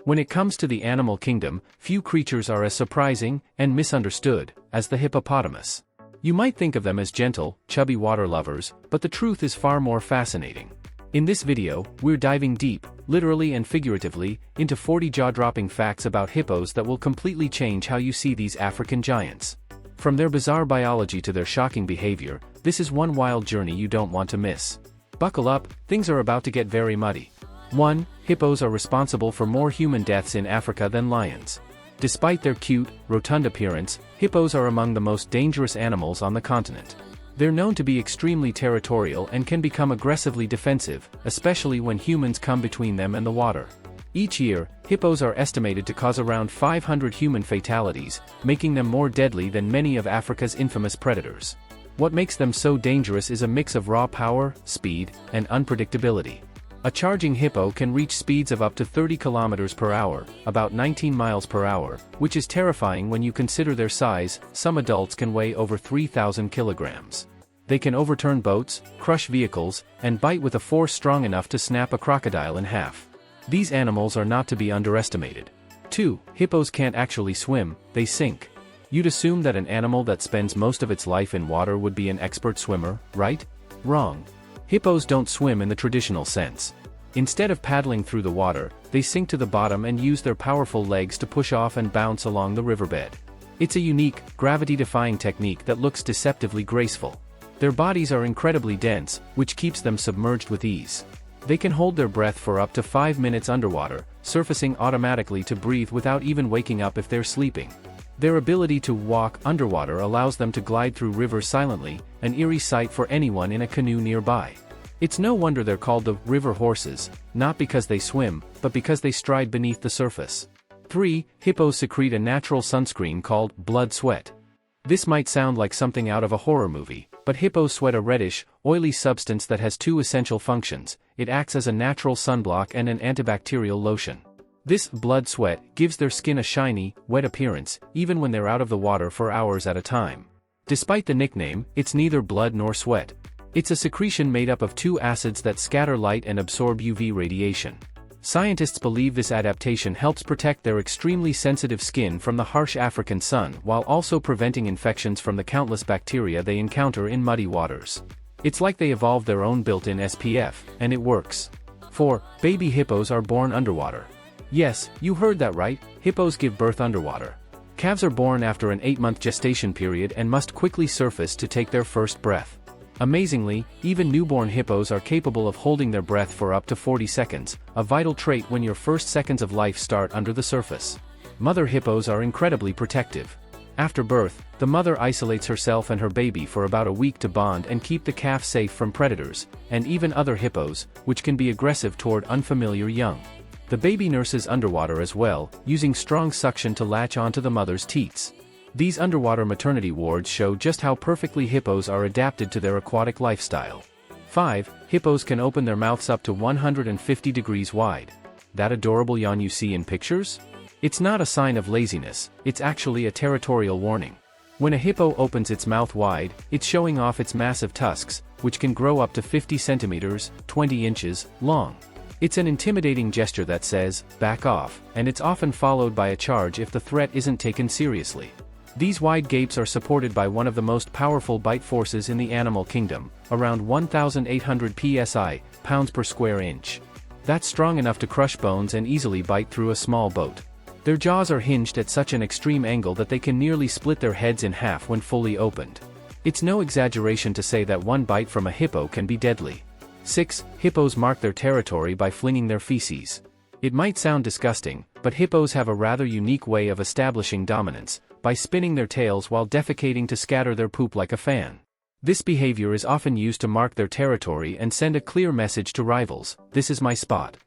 When it comes to the animal kingdom, few creatures are as surprising and misunderstood as the hippopotamus. You might think of them as gentle, chubby water lovers, but the truth is far more fascinating. In this video, we're diving deep, literally and figuratively, into 40 jaw-dropping facts about hippos that will completely change how you see these African giants. From their bizarre biology to their shocking behavior, this is one wild journey you don't want to miss. Buckle up, things are about to get very muddy. 1. Hippos are responsible for more human deaths in Africa than lions. Despite their cute, rotund appearance, hippos are among the most dangerous animals on the continent. They're known to be extremely territorial and can become aggressively defensive, especially when humans come between them and the water. Each year, hippos are estimated to cause around 500 human fatalities, making them more deadly than many of Africa's infamous predators. What makes them so dangerous is a mix of raw power, speed, and unpredictability. A charging hippo can reach speeds of up to 30 kilometers per hour, about 19 miles per hour, which is terrifying when you consider their size. Some adults can weigh over 3,000 kilograms. They can overturn boats, crush vehicles, and bite with a force strong enough to snap a crocodile in half. These animals are not to be underestimated. 2. Hippos can't actually swim, they sink. You'd assume that an animal that spends most of its life in water would be an expert swimmer, right? Wrong. Hippos don't swim in the traditional sense. Instead of paddling through the water, they sink to the bottom and use their powerful legs to push off and bounce along the riverbed. It's a unique, gravity-defying technique that looks deceptively graceful. Their bodies are incredibly dense, which keeps them submerged with ease. They can hold their breath for up to 5 minutes underwater, surfacing automatically to breathe without even waking up if they're sleeping. Their ability to walk underwater allows them to glide through rivers silently, an eerie sight for anyone in a canoe nearby. It's no wonder they're called the river horses, not because they swim, but because they stride beneath the surface. 3. Hippos secrete a natural sunscreen called blood sweat. This might sound like something out of a horror movie, but hippos sweat a reddish, oily substance that has two essential functions. It acts as a natural sunblock and an antibacterial lotion. This blood sweat gives their skin a shiny, wet appearance, even when they're out of the water for hours at a time. Despite the nickname, it's neither blood nor sweat. It's a secretion made up of two acids that scatter light and absorb UV radiation. Scientists believe this adaptation helps protect their extremely sensitive skin from the harsh African sun while also preventing infections from the countless bacteria they encounter in muddy waters. It's like they evolved their own built-in SPF, and it works. 4. Baby hippos are born underwater. Yes, you heard that right, hippos give birth underwater. Calves are born after an 8-month gestation period and must quickly surface to take their first breath. Amazingly, even newborn hippos are capable of holding their breath for up to 40 seconds, a vital trait when your first seconds of life start under the surface. Mother hippos are incredibly protective. After birth, the mother isolates herself and her baby for about a week to bond and keep the calf safe from predators, and even other hippos, which can be aggressive toward unfamiliar young. The baby nurses underwater as well, using strong suction to latch onto the mother's teats. These underwater maternity wards show just how perfectly hippos are adapted to their aquatic lifestyle. 5. Hippos can open their mouths up to 150 degrees wide. That adorable yawn you see in pictures? It's not a sign of laziness, it's actually a territorial warning. When a hippo opens its mouth wide, it's showing off its massive tusks, which can grow up to 50 centimeters, 20 inches, long. It's an intimidating gesture that says, back off, and it's often followed by a charge if the threat isn't taken seriously. These wide gapes are supported by one of the most powerful bite forces in the animal kingdom, around 1,800 psi, pounds per square inch. That's strong enough to crush bones and easily bite through a small boat. Their jaws are hinged at such an extreme angle that they can nearly split their heads in half when fully opened. It's no exaggeration to say that one bite from a hippo can be deadly. 6. Hippos mark their territory by flinging their feces. It might sound disgusting, but hippos have a rather unique way of establishing dominance, by spinning their tails while defecating to scatter their poop like a fan. This behavior is often used to mark their territory and send a clear message to rivals: this is my spot.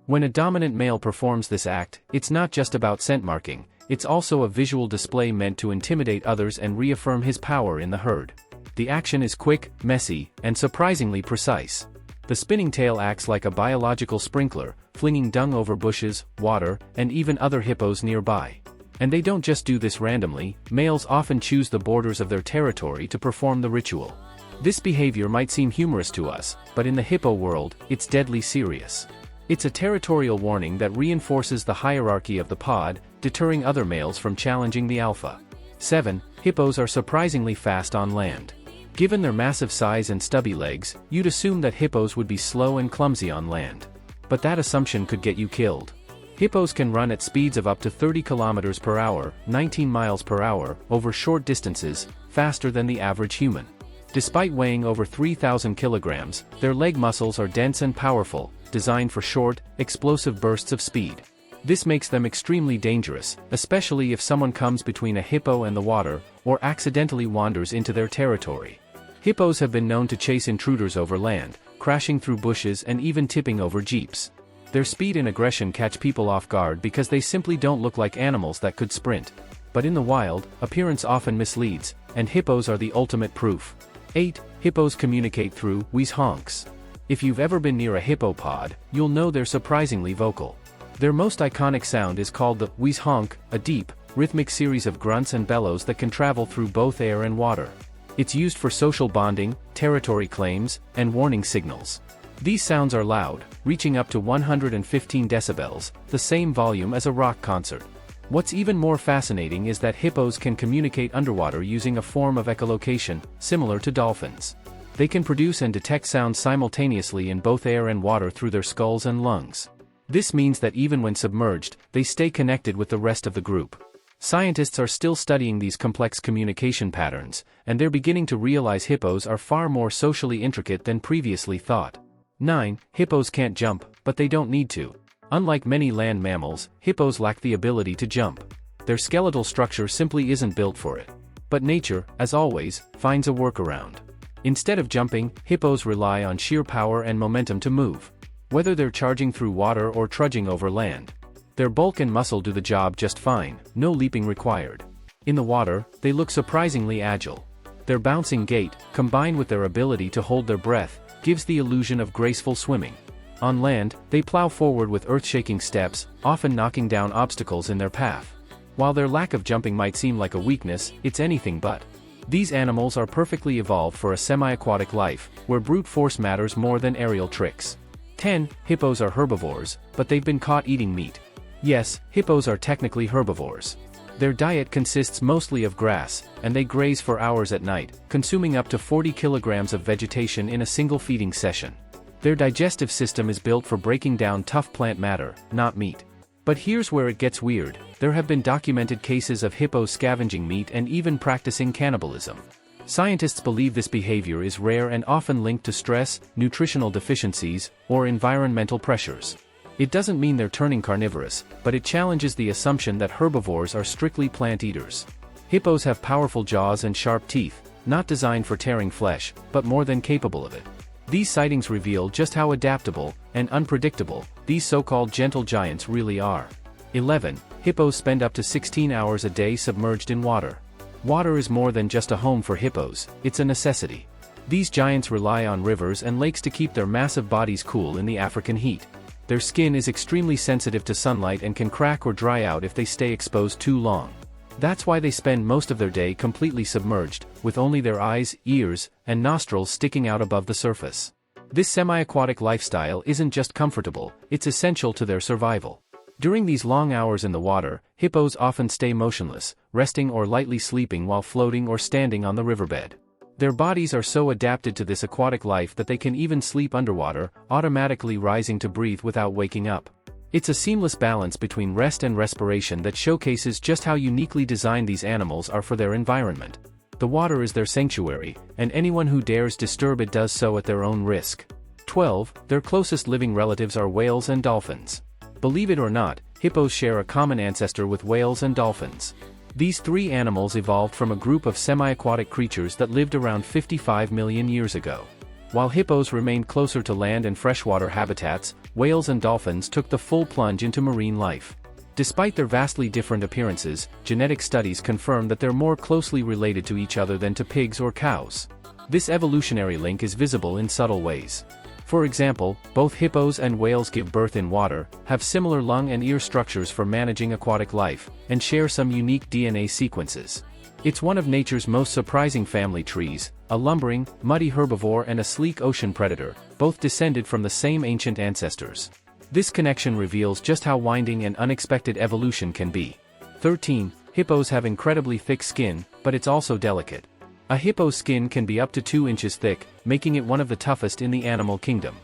When a dominant male performs this act, it's not just about scent marking, it's also a visual display meant to intimidate others and reaffirm his power in the herd. The action is quick, messy, and surprisingly precise. The spinning tail acts like a biological sprinkler, flinging dung over bushes, water, and even other hippos nearby. And they don't just do this randomly, males often choose the borders of their territory to perform the ritual. This behavior might seem humorous to us, but in the hippo world, it's deadly serious. It's a territorial warning that reinforces the hierarchy of the pod, deterring other males from challenging the alpha. 7. Hippos are surprisingly fast on land. Given their massive size and stubby legs, you'd assume that hippos would be slow and clumsy on land. But that assumption could get you killed. Hippos can run at speeds of up to 30 kilometers per hour, 19 miles per hour, over short distances, faster than the average human. Despite weighing over 3,000 kilograms, their leg muscles are dense and powerful, designed for short, explosive bursts of speed. This makes them extremely dangerous, especially if someone comes between a hippo and the water, or accidentally wanders into their territory. Hippos have been known to chase intruders over land, crashing through bushes and even tipping over jeeps. Their speed and aggression catch people off guard because they simply don't look like animals that could sprint. But in the wild, appearance often misleads, and hippos are the ultimate proof. 8. Hippos communicate through wheeze honks. If you've ever been near a hippo pod, you'll know they're surprisingly vocal. Their most iconic sound is called the wheeze honk, a deep, rhythmic series of grunts and bellows that can travel through both air and water. It's used for social bonding, territory claims, and warning signals. These sounds are loud, reaching up to 115 decibels, the same volume as a rock concert. What's even more fascinating is that hippos can communicate underwater using a form of echolocation, similar to dolphins. They can produce and detect sounds simultaneously in both air and water through their skulls and lungs. This means that even when submerged, they stay connected with the rest of the group. Scientists are still studying these complex communication patterns, and they're beginning to realize hippos are far more socially intricate than previously thought. 9. Hippos can't jump, but they don't need to. Unlike many land mammals, hippos lack the ability to jump. Their skeletal structure simply isn't built for it. But nature, as always, finds a workaround. Instead of jumping, hippos rely on sheer power and momentum to move. Whether they're charging through water or trudging over land, their bulk and muscle do the job just fine, no leaping required. In the water, they look surprisingly agile. Their bouncing gait, combined with their ability to hold their breath, gives the illusion of graceful swimming. On land, they plow forward with earth-shaking steps, often knocking down obstacles in their path. While their lack of jumping might seem like a weakness, it's anything but. These animals are perfectly evolved for a semi-aquatic life, where brute force matters more than aerial tricks. 10. Hippos are herbivores, but they've been caught eating meat. Yes, hippos are technically herbivores. Their diet consists mostly of grass, and they graze for hours at night, consuming up to 40 kilograms of vegetation in a single feeding session. Their digestive system is built for breaking down tough plant matter, not meat. But here's where it gets weird. There have been documented cases of hippos scavenging meat and even practicing cannibalism. Scientists believe this behavior is rare and often linked to stress, nutritional deficiencies, or environmental pressures. It doesn't mean they're turning carnivorous, but it challenges the assumption that herbivores are strictly plant eaters. Hippos have powerful jaws and sharp teeth, not designed for tearing flesh, but more than capable of it. These sightings reveal just how adaptable and unpredictable these so-called gentle giants really are. 11. Hippos spend up to 16 hours a day submerged in water. Water is more than just a home for hippos, it's a necessity. These giants rely on rivers and lakes to keep their massive bodies cool in the African heat. Their skin is extremely sensitive to sunlight and can crack or dry out if they stay exposed too long. That's why they spend most of their day completely submerged, with only their eyes, ears, and nostrils sticking out above the surface. This semi-aquatic lifestyle isn't just comfortable, it's essential to their survival. During these long hours in the water, hippos often stay motionless, resting or lightly sleeping while floating or standing on the riverbed. Their bodies are so adapted to this aquatic life that they can even sleep underwater, automatically rising to breathe without waking up. It's a seamless balance between rest and respiration that showcases just how uniquely designed these animals are for their environment. The water is their sanctuary, and anyone who dares disturb it does so at their own risk. 12. Their closest living relatives are whales and dolphins. Believe it or not, hippos share a common ancestor with whales and dolphins. These three animals evolved from a group of semi-aquatic creatures that lived around 55 million years ago. While hippos remained closer to land and freshwater habitats, whales and dolphins took the full plunge into marine life. Despite their vastly different appearances, genetic studies confirm that they're more closely related to each other than to pigs or cows. This evolutionary link is visible in subtle ways. For example, both hippos and whales give birth in water, have similar lung and ear structures for managing aquatic life, and share some unique DNA sequences. It's one of nature's most surprising family trees, a lumbering, muddy herbivore and a sleek ocean predator, both descended from the same ancient ancestors. This connection reveals just how winding and unexpected evolution can be. 13. Hippos have incredibly thick skin, but it's also delicate. A hippo's skin can be up to 2 inches thick, making it one of the toughest in the animal kingdom.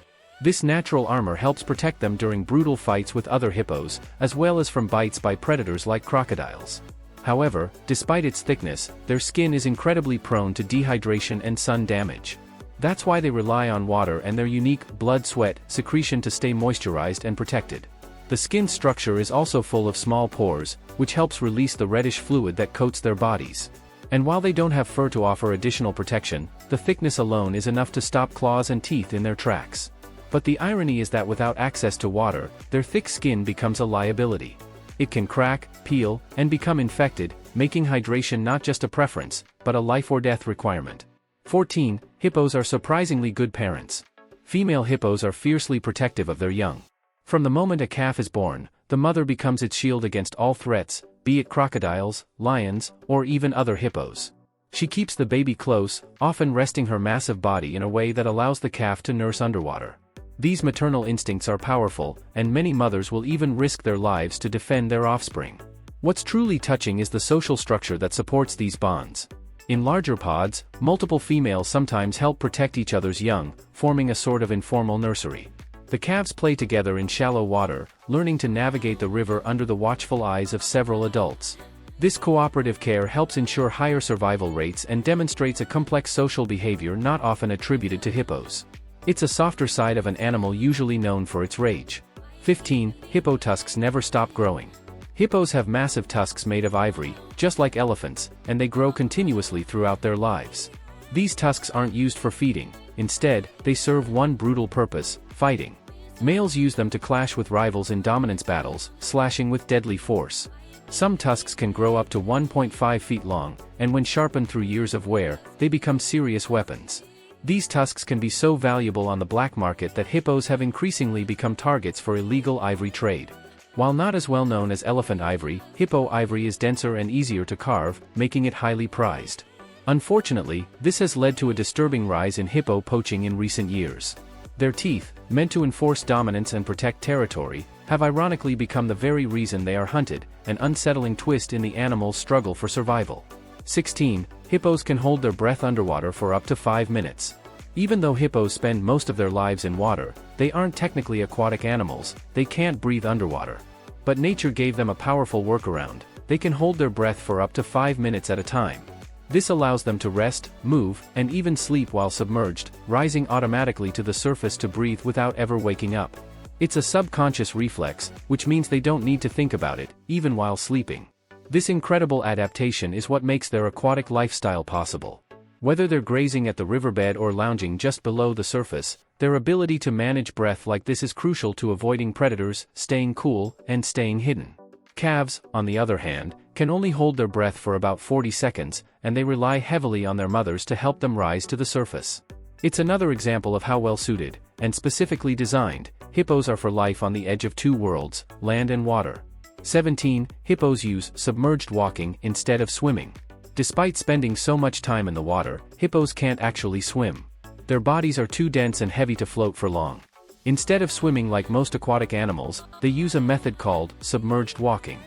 This natural armor helps protect them during brutal fights with other hippos, as well as from bites by predators like crocodiles. However, despite its thickness, their skin is incredibly prone to dehydration and sun damage. That's why they rely on water and their unique blood-sweat secretion to stay moisturized and protected. The skin structure is also full of small pores, which helps release the reddish fluid that coats their bodies. And while they don't have fur to offer additional protection, the thickness alone is enough to stop claws and teeth in their tracks. But the irony is that without access to water, their thick skin becomes a liability. It can crack, peel, and become infected, making hydration not just a preference, but a life-or-death requirement. 14. Hippos are surprisingly good parents. Female hippos are fiercely protective of their young. From the moment a calf is born, the mother becomes its shield against all threats, be it crocodiles, lions, or even other hippos. She keeps the baby close, often resting her massive body in a way that allows the calf to nurse underwater. These maternal instincts are powerful, and many mothers will even risk their lives to defend their offspring. What's truly touching is the social structure that supports these bonds. In larger pods, multiple females sometimes help protect each other's young, forming a sort of informal nursery. The calves play together in shallow water, learning to navigate the river under the watchful eyes of several adults. This cooperative care helps ensure higher survival rates and demonstrates a complex social behavior not often attributed to hippos. It's a softer side of an animal usually known for its rage. 15. Hippo tusks never stop growing. Hippos have massive tusks made of ivory, just like elephants, and they grow continuously throughout their lives. These tusks aren't used for feeding. Instead, they serve one brutal purpose: fighting. Males use them to clash with rivals in dominance battles, slashing with deadly force. Some tusks can grow up to 1.5 feet long, and when sharpened through years of wear, they become serious weapons. These tusks can be so valuable on the black market that hippos have increasingly become targets for illegal ivory trade. While not as well known as elephant ivory, hippo ivory is denser and easier to carve, making it highly prized. Unfortunately, this has led to a disturbing rise in hippo poaching in recent years. Their teeth, meant to enforce dominance and protect territory, have ironically become the very reason they are hunted, an unsettling twist in the animal's struggle for survival. 16. Hippos can hold their breath underwater for up to 5 minutes. Even though hippos spend most of their lives in water, they aren't technically aquatic animals. They can't breathe underwater. But nature gave them a powerful workaround. They can hold their breath for up to 5 minutes at a time. This allows them to rest, move, and even sleep while submerged, rising automatically to the surface to breathe without ever waking up. It's a subconscious reflex, which means they don't need to think about it, even while sleeping. This incredible adaptation is what makes their aquatic lifestyle possible. Whether they're grazing at the riverbed or lounging just below the surface, their ability to manage breath like this is crucial to avoiding predators, staying cool, and staying hidden. Calves, on the other hand, can only hold their breath for about 40 seconds, and they rely heavily on their mothers to help them rise to the surface. It's another example of how well-suited, and specifically designed, hippos are for life on the edge of two worlds, land and water. 17. Hippos use submerged walking instead of swimming. Despite spending so much time in the water, hippos can't actually swim. Their bodies are too dense and heavy to float for long. Instead of swimming like most aquatic animals, they use a method called submerged walking.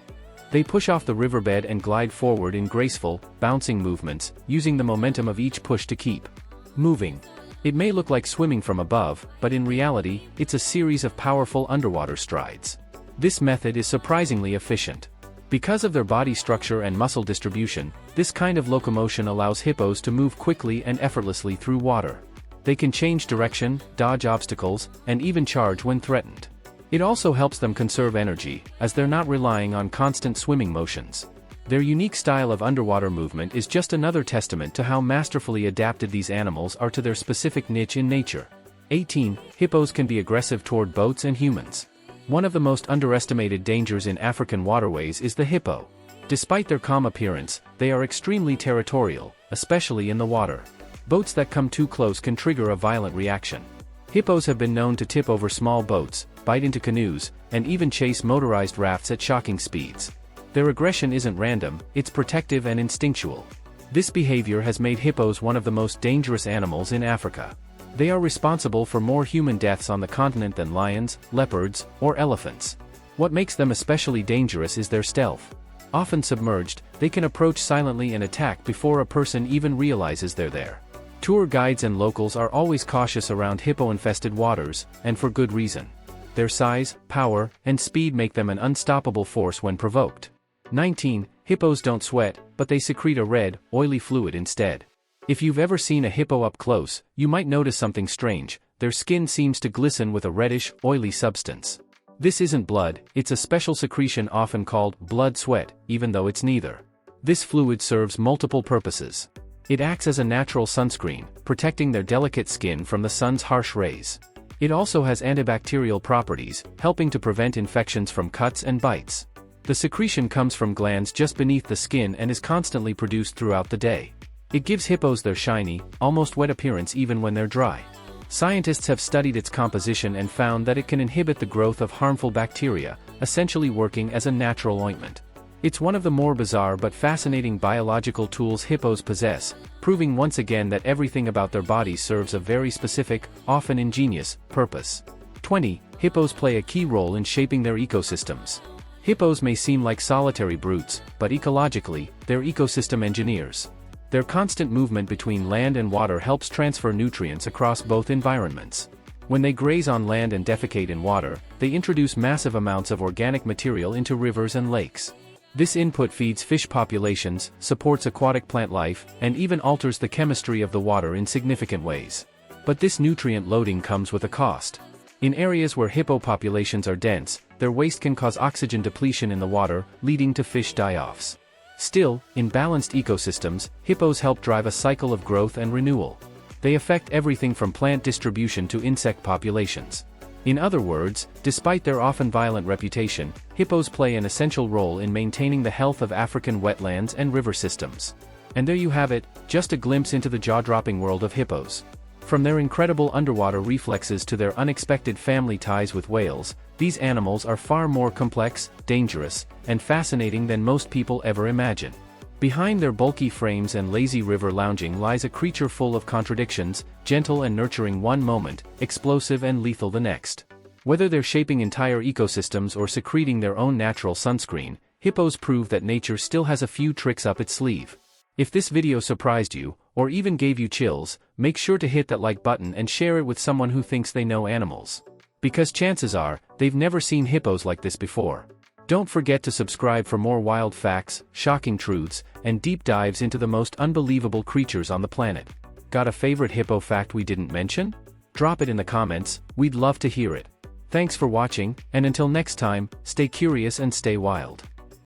They push off the riverbed and glide forward in graceful, bouncing movements, using the momentum of each push to keep moving. It may look like swimming from above, but in reality, it's a series of powerful underwater strides. This method is surprisingly efficient. Because of their body structure and muscle distribution, this kind of locomotion allows hippos to move quickly and effortlessly through water. They can change direction, dodge obstacles, and even charge when threatened. It also helps them conserve energy, as they're not relying on constant swimming motions. Their unique style of underwater movement is just another testament to how masterfully adapted these animals are to their specific niche in nature. 18. Hippos can be aggressive toward boats and humans. One of the most underestimated dangers in African waterways is the hippo. Despite their calm appearance, they are extremely territorial, especially in the water. Boats that come too close can trigger a violent reaction. Hippos have been known to tip over small boats, bite into canoes, and even chase motorized rafts at shocking speeds. Their aggression isn't random, it's protective and instinctual. This behavior has made hippos one of the most dangerous animals in Africa. They are responsible for more human deaths on the continent than lions, leopards, or elephants. What makes them especially dangerous is their stealth. Often submerged, they can approach silently and attack before a person even realizes they're there. Tour guides and locals are always cautious around hippo-infested waters, and for good reason. Their size, power, and speed make them an unstoppable force when provoked. 19. Hippos don't sweat, but they secrete a red, oily fluid instead. If you've ever seen a hippo up close, you might notice something strange. Their skin seems to glisten with a reddish, oily substance. This isn't blood, it's a special secretion often called blood sweat, even though it's neither. This fluid serves multiple purposes. It acts as a natural sunscreen, protecting their delicate skin from the sun's harsh rays. It also has antibacterial properties, helping to prevent infections from cuts and bites. The secretion comes from glands just beneath the skin and is constantly produced throughout the day. It gives hippos their shiny, almost wet appearance even when they're dry. Scientists have studied its composition and found that it can inhibit the growth of harmful bacteria, essentially working as a natural ointment. It's one of the more bizarre but fascinating biological tools hippos possess, proving once again that everything about their bodies serves a very specific, often ingenious, purpose. 20. Hippos play a key role in shaping their ecosystems. Hippos may seem like solitary brutes, but ecologically, they're ecosystem engineers. Their constant movement between land and water helps transfer nutrients across both environments. When they graze on land and defecate in water, they introduce massive amounts of organic material into rivers and lakes. This input feeds fish populations, supports aquatic plant life, and even alters the chemistry of the water in significant ways. But this nutrient loading comes with a cost. In areas where hippo populations are dense, their waste can cause oxygen depletion in the water, leading to fish die-offs. Still, in balanced ecosystems, hippos help drive a cycle of growth and renewal. They affect everything from plant distribution to insect populations. In other words, despite their often violent reputation, hippos play an essential role in maintaining the health of African wetlands and river systems. And there you have it, just a glimpse into the jaw-dropping world of hippos. From their incredible underwater reflexes to their unexpected family ties with whales, these animals are far more complex, dangerous, and fascinating than most people ever imagine. Behind their bulky frames and lazy river lounging lies a creature full of contradictions, gentle and nurturing one moment, explosive and lethal the next. Whether they're shaping entire ecosystems or secreting their own natural sunscreen, hippos prove that nature still has a few tricks up its sleeve. If this video surprised you, or even gave you chills, make sure to hit that like button and share it with someone who thinks they know animals. Because chances are, they've never seen hippos like this before. Don't forget to subscribe for more wild facts, shocking truths, and deep dives into the most unbelievable creatures on the planet. Got a favorite hippo fact we didn't mention? Drop it in the comments, we'd love to hear it. Thanks for watching, and until next time, stay curious and stay wild.